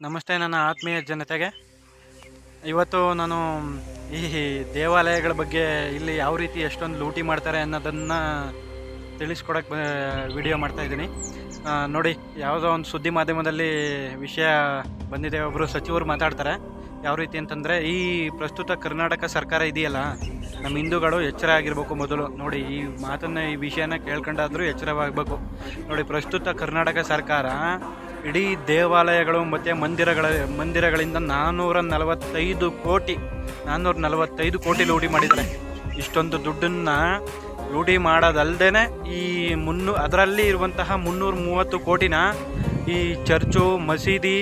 ನಮಸ್ತೆ ನನ್ನ ಆತ್ಮೀಯ ಜನತೆಗೆ. ಇವತ್ತು ನಾನು ಈ ದೇವಾಲಯಗಳ ಬಗ್ಗೆ ಇಲ್ಲಿ ಯಾವ ರೀತಿ ಎಷ್ಟೊಂದು ಲೂಟಿ ಮಾಡ್ತಾರೆ ಅನ್ನೋದನ್ನು ತಿಳಿಸ್ಕೊಡಕ್ಕೆ ವಿಡಿಯೋ ಮಾಡ್ತಾಯಿದ್ದೀನಿ. ನೋಡಿ, ಯಾವುದೋ ಒಂದು ಸುದ್ದಿ ಮಾಧ್ಯಮದಲ್ಲಿ ವಿಷಯ ಬಂದಿದೆ. ಒಬ್ಬರು ಸಚಿವರು ಮಾತಾಡ್ತಾರೆ ಯಾವ ರೀತಿ ಅಂತಂದರೆ, ಈ ಪ್ರಸ್ತುತ ಕರ್ನಾಟಕ ಸರ್ಕಾರ ಇದೆಯಲ್ಲ, ನಮ್ಮ ಹಿಂದೂಗಳು ಎಚ್ಚರ ಆಗಿರಬೇಕು. ಮೊದಲು ನೋಡಿ, ಈ ಮಾತನ್ನು ಈ ವಿಷಯನ ಕೇಳ್ಕೊಂಡಾದರೂ ಎಚ್ಚರವಾಗಬೇಕು. ನೋಡಿ, ಪ್ರಸ್ತುತ ಕರ್ನಾಟಕ ಸರ್ಕಾರ ಇಡೀ ದೇವಾಲಯಗಳು ಮತ್ತು ಮಂದಿರಗಳಿಂದ 445 ಕೋಟಿ ಲೂಟಿ ಮಾಡಿದ್ದಾರೆ. ಇಷ್ಟೊಂದು ದುಡ್ಡನ್ನು ಲೂಟಿ ಮಾಡೋದಲ್ಲದೆ ಈ ಅದರಲ್ಲಿ ಇರುವಂತಹ 330 ಕೋಟಿನ ಈ ಚರ್ಚು, ಮಸೀದಿ,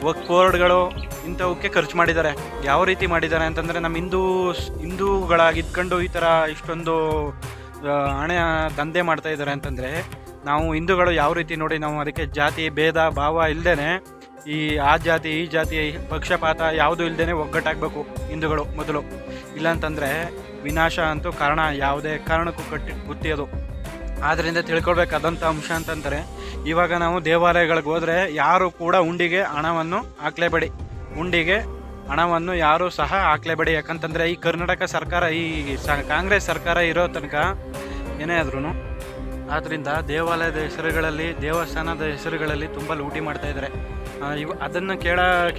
ವಕ್ಫ್ ಬೋರ್ಡ್ಗಳು ಇಂಥವಕ್ಕೆ ಖರ್ಚು ಮಾಡಿದ್ದಾರೆ. ಯಾವ ರೀತಿ ಮಾಡಿದ್ದಾರೆ ಅಂತಂದರೆ, ನಮ್ಮ ಹಿಂದೂಗಳಾಗಿದ್ಕೊಂಡು ಈ ಥರ ಇಷ್ಟೊಂದು ಹಣ ದಂಧೆ ಮಾಡ್ತಾ ಇದ್ದಾರೆ ಅಂತಂದರೆ, ನಾವು ಹಿಂದೂಗಳು ಯಾವ ರೀತಿ ನೋಡಿ, ನಾವು ಅದಕ್ಕೆ ಜಾತಿ ಭೇದ ಭಾವ ಇಲ್ಲದೇ ಆ ಜಾತಿ ಈ ಜಾತಿ ಪಕ್ಷಪಾತ ಯಾವುದೂ ಇಲ್ಲದೇ ಒಗ್ಗಟ್ಟಾಗಬೇಕು ಹಿಂದೂಗಳು ಮೊದಲು. ಇಲ್ಲಾಂತಂದರೆ ವಿನಾಶ ಅಂತೂ ಕಾರಣ ಯಾವುದೇ ಕಾರಣಕ್ಕೂ ಗೊತ್ತಿರೋದು. ಆದ್ದರಿಂದ ತಿಳ್ಕೊಳ್ಬೇಕಾದಂಥ ಅಂಶ ಅಂತಂದರೆ, ಇವಾಗ ನಾವು ದೇವಾಲಯಗಳಿಗೆ ಹೋದರೆ ಯಾರು ಕೂಡ ಉಂಡಿಗೆ ಹಣವನ್ನು ಹಾಕಲೇಬೇಡಿ. ಉಂಡಿಗೆ ಹಣವನ್ನು ಯಾರೂ ಸಹ ಹಾಕಲೇಬೇಡಿ. ಯಾಕಂತಂದರೆ ಈ ಕರ್ನಾಟಕ ಸರ್ಕಾರ, ಈ ಕಾಂಗ್ರೆಸ್ ಸರ್ಕಾರ ಇರೋ ತನಕ ಏನೇ ಆದ್ರೂ, ಆದ್ದರಿಂದ ದೇವಾಲಯದ ಹೆಸರುಗಳಲ್ಲಿ, ದೇವಸ್ಥಾನದ ಹೆಸರುಗಳಲ್ಲಿ ತುಂಬ ಲೂಟಿ ಮಾಡ್ತಾಯಿದ್ದಾರೆ. ಅದನ್ನು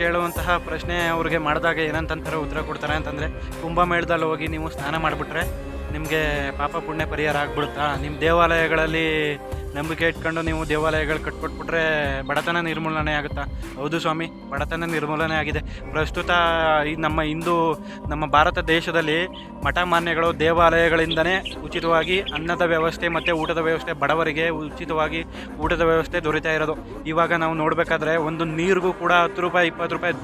ಕೇಳುವಂತಹ ಪ್ರಶ್ನೆ ಅವ್ರಿಗೆ ಮಾಡಿದಾಗ ಏನಂತಾರೆ ಉತ್ತರ ಕೊಡ್ತಾರೆ ಅಂತಂದರೆ, ಕುಂಭಮೇಳದಲ್ಲಿ ಹೋಗಿ ನೀವು ಸ್ನಾನ ಮಾಡಿಬಿಟ್ರೆ ನಿಮಗೆ ಪಾಪ ಪುಣ್ಯ ಪರಿಹಾರ ಆಗ್ಬಿಡುತ್ತಾ? ನಿಮ್ಮ ದೇವಾಲಯಗಳಲ್ಲಿ ನಂಬಿಕೆ ಇಟ್ಕೊಂಡು ನೀವು ದೇವಾಲಯಗಳು ಕಟ್ಕೊಟ್ಬಿಟ್ರೆ ಬಡತನ ನಿರ್ಮೂಲನೆ ಆಗುತ್ತಾ? ಹೌದು ಸ್ವಾಮಿ, ಬಡತನ ನಿರ್ಮೂಲನೆ ಆಗಿದೆ. ಪ್ರಸ್ತುತ ಈ ನಮ್ಮ ಭಾರತ ದೇಶದಲ್ಲಿ ಮಠ ಮಾನ್ಯಗಳು ದೇವಾಲಯಗಳಿಂದನೇ ಉಚಿತವಾಗಿ ಅನ್ನದ ವ್ಯವಸ್ಥೆ ಮತ್ತು ಊಟದ ವ್ಯವಸ್ಥೆ, ಬಡವರಿಗೆ ಉಚಿತವಾಗಿ ಊಟದ ವ್ಯವಸ್ಥೆ ದೊರೀತಾ ಇರೋದು. ಇವಾಗ ನಾವು ನೋಡಬೇಕಾದ್ರೆ ಒಂದು ನೀರಿಗೂ ಕೂಡ 10 ರೂಪಾಯಿ 20 ರೂಪಾಯಿ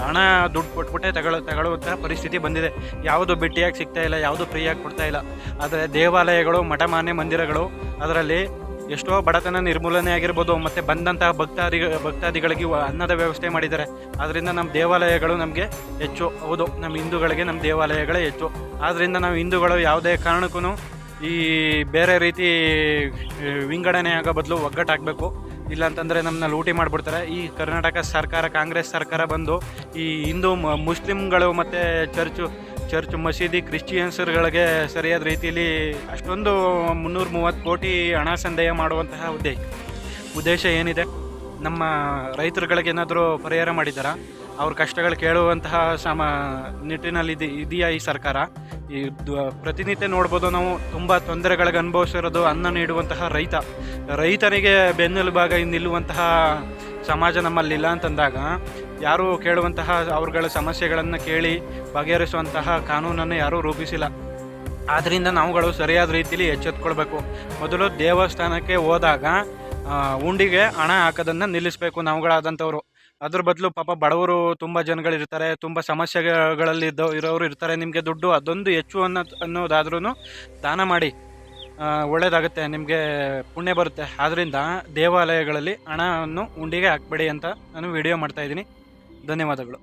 ಹಣ ದುಡ್ಡು ಕೊಟ್ಬಿಟ್ಟೆ ತಗೊಳ್ಳುವಂತಹ ಪರಿಸ್ಥಿತಿ ಬಂದಿದೆ. ಯಾವುದು ಬಿಟ್ಟಿಯಾಗಿ ಸಿಗ್ತಾ ಇಲ್ಲ, ಯಾವುದು ಫ್ರೀಯಾಗಿ ಕೊಡ್ತಾ ಇಲ್ಲ. ಆದರೆ ದೇವಾಲಯಗಳು, ಮಠ ಮಾನ್ಯ ಮಂದಿರಗಳು, ಅದರಲ್ಲಿ ಎಷ್ಟೋ ಬಡತನ ನಿರ್ಮೂಲನೆ ಆಗಿರ್ಬೋದು. ಮತ್ತು ಬಂದಂತಹ ಭಕ್ತಾದಿಗಳಿಗೆ ಅನ್ನದ ವ್ಯವಸ್ಥೆ ಮಾಡಿದ್ದಾರೆ. ಆದ್ದರಿಂದ ನಮ್ಮ ದೇವಾಲಯಗಳು ನಮಗೆ ಹೆಚ್ಚು. ಹೌದು, ನಮ್ಮ ಹಿಂದೂಗಳಿಗೆ ನಮ್ಮ ದೇವಾಲಯಗಳೇ ಹೆಚ್ಚು. ಆದ್ದರಿಂದ ನಾವು ಹಿಂದೂಗಳು ಯಾವುದೇ ಕಾರಣಕ್ಕೂ ಈ ಬೇರೆ ರೀತಿ ವಿಂಗಡಣೆ ಆಗೋ ಬದಲು ಒಗ್ಗಟ್ಟಾಗಬೇಕು. ಇಲ್ಲಾಂತಂದರೆ ನಮ್ಮನ್ನ ಲೂಟಿ ಮಾಡಿಬಿಡ್ತಾರೆ. ಈ ಕರ್ನಾಟಕ ಸರ್ಕಾರ, ಕಾಂಗ್ರೆಸ್ ಸರ್ಕಾರ ಬಂದು ಈ ಹಿಂದೂ ಮುಸ್ಲಿಮ್ಗಳು ಮತ್ತು ಚರ್ಚ್ ಮಸೀದಿ ಕ್ರಿಶ್ಚಿಯನ್ಸ್ಗಳಿಗೆ ಸರಿಯಾದ ರೀತಿಯಲ್ಲಿ ಅಷ್ಟೊಂದು 330 ಕೋಟಿ ಹಣ ಸಂದಾಯ ಮಾಡುವಂತಹ ಉದ್ದೇಶ ಏನಿದೆ? ನಮ್ಮ ರೈತರುಗಳಿಗೆ ಏನಾದರೂ ಪರಿಹಾರ ಮಾಡಿದ್ದಾರಾ? ಅವ್ರ ಕಷ್ಟಗಳು ಕೇಳುವಂತಹ ನಿಟ್ಟಿನಲ್ಲಿ ಇದೆಯಾ ಈ ಸರ್ಕಾರ? ಈ ಪ್ರತಿನಿತ್ಯ ನೋಡ್ಬೋದು ನಾವು, ತುಂಬ ತೊಂದರೆಗಳಿಗೆ ಅನುಭವಿಸಿರೋದು ಅನ್ನ ನೀಡುವಂತಹ ರೈತನಿಗೆ ಬೆನ್ನೆಲುಬಾಗಿ ನಿಲ್ಲುವಂತಹ ಸಮಾಜ ನಮ್ಮಲ್ಲಿಲ್ಲ ಅಂತಂದಾಗ, ಯಾರೂ ಕೇಳುವಂತಹ ಅವ್ರಗಳ ಸಮಸ್ಯೆಗಳನ್ನು ಕೇಳಿ ಬಗೆಹರಿಸುವಂತಹ ಕಾನೂನನ್ನು ಯಾರೂ ರೂಪಿಸಿಲ್ಲ. ಆದ್ದರಿಂದ ನಾವುಗಳು ಸರಿಯಾದ ರೀತಿಯಲ್ಲಿ ಎಚ್ಚೆತ್ಕೊಳ್ಬೇಕು. ಮೊದಲು ದೇವಸ್ಥಾನಕ್ಕೆ ಹೋದಾಗ ಉಂಡಿಗೆ ಹಣ ಹಾಕೋದನ್ನು ನಿಲ್ಲಿಸಬೇಕು ನಾವುಗಳಾದಂಥವ್ರು. ಅದ್ರ ಬದಲು ಪಾಪ ಬಡವರು ತುಂಬ ಜನಗಳಿರ್ತಾರೆ, ತುಂಬ ಸಮಸ್ಯೆಗಳಲ್ಲಿ ಇರೋರು ಇರ್ತಾರೆ. ನಿಮಗೆ ದುಡ್ಡು ಅದೊಂದು ಹೆಚ್ಚು ಅನ್ನೋದಾದ್ರೂ ದಾನ ಮಾಡಿ, ಒಳ್ಳೆಯದಾಗುತ್ತೆ, ನಿಮಗೆ ಪುಣ್ಯ ಬರುತ್ತೆ. ಆದ್ದರಿಂದ ದೇವಾಲಯಗಳಲ್ಲಿ ಹಣವನ್ನು ಉಂಡಿಗೆ ಹಾಕಬೇಡಿ ಅಂತ ನಾನು ವಿಡಿಯೋ ಮಾಡ್ತಾಯಿದ್ದೀನಿ. ಧನ್ಯವಾದಗಳು.